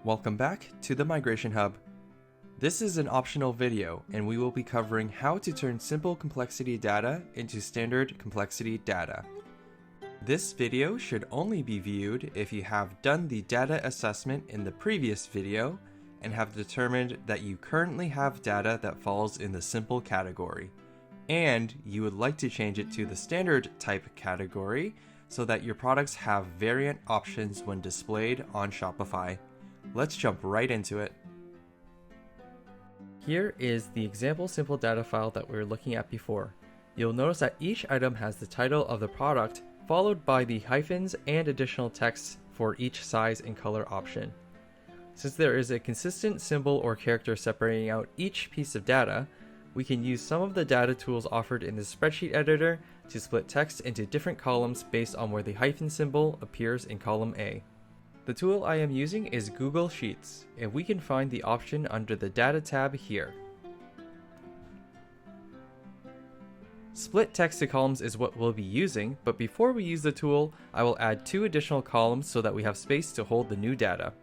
Welcome back to the Migration Hub. This is an optional video, and we will be covering how to turn simple complexity data into standard complexity data. This video should only be viewed if you have done the data assessment in the previous video and have determined that you currently have data that falls in the simple category, and you would like to change it to the standard type category so that your products have variant options when displayed on Shopify. Let's jump right into it. Here is the example simple data file that we were looking at before. You'll notice that each item has the title of the product followed by the hyphens and additional text for each size and color option. Since there is a consistent symbol or character separating out each piece of data, we can use some of the data tools offered in the spreadsheet editor to split text into different columns based on where the hyphen symbol appears in column A. The tool I am using is Google Sheets, and we can find the option under the Data tab here. Split text to columns is what we'll be using, but before we use the tool, I will add 2 additional columns so that we have space to hold the new data.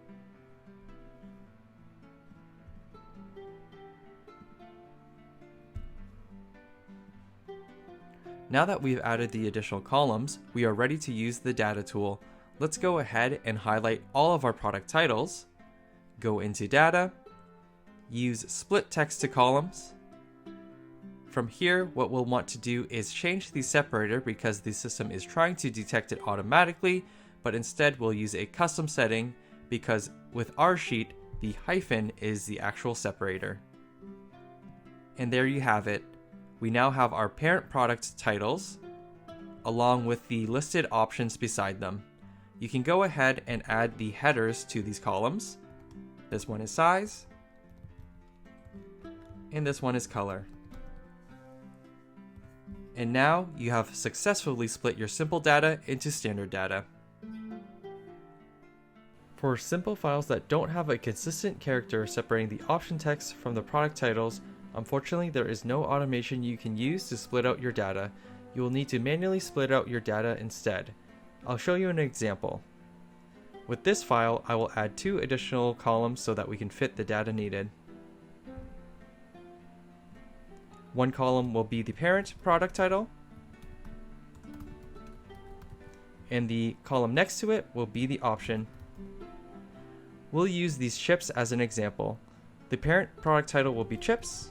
Now that we've added the additional columns, we are ready to use the data tool. Let's go ahead and highlight all of our product titles, go into data, use split text to columns. From here, what we'll want to do is change the separator because the system is trying to detect it automatically, but instead we'll use a custom setting because with our sheet, the hyphen is the actual separator. And there you have it. We now have our parent product titles along with the listed options beside them. You can go ahead and add the headers to these columns. This one is size, and this one is color. And now you have successfully split your simple data into standard data. For simple files that don't have a consistent character separating the option text from the product titles, unfortunately there is no automation you can use to split out your data. You will need to manually split out your data instead. I'll show you an example. With this file, I will add 2 additional columns so that we can fit the data needed. One column will be the parent product title, and the column next to it will be the option. We'll use these chips as an example. The parent product title will be chips,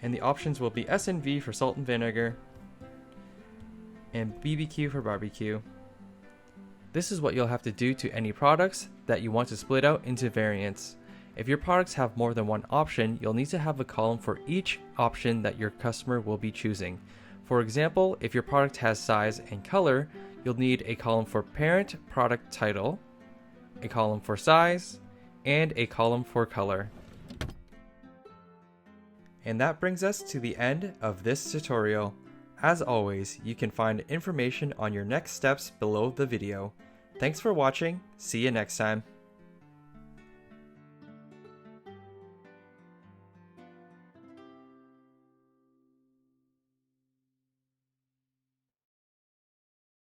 and the options will be S&V for salt and vinegar, and BBQ for barbecue. This is what you'll have to do to any products that you want to split out into variants. If your products have more than one option, you'll need to have a column for each option that your customer will be choosing. For example, if your product has size and color, you'll need a column for parent product title, a column for size, and a column for color. And that brings us to the end of this tutorial. As always, you can find information on your next steps below the video. Thanks for watching. See you next time.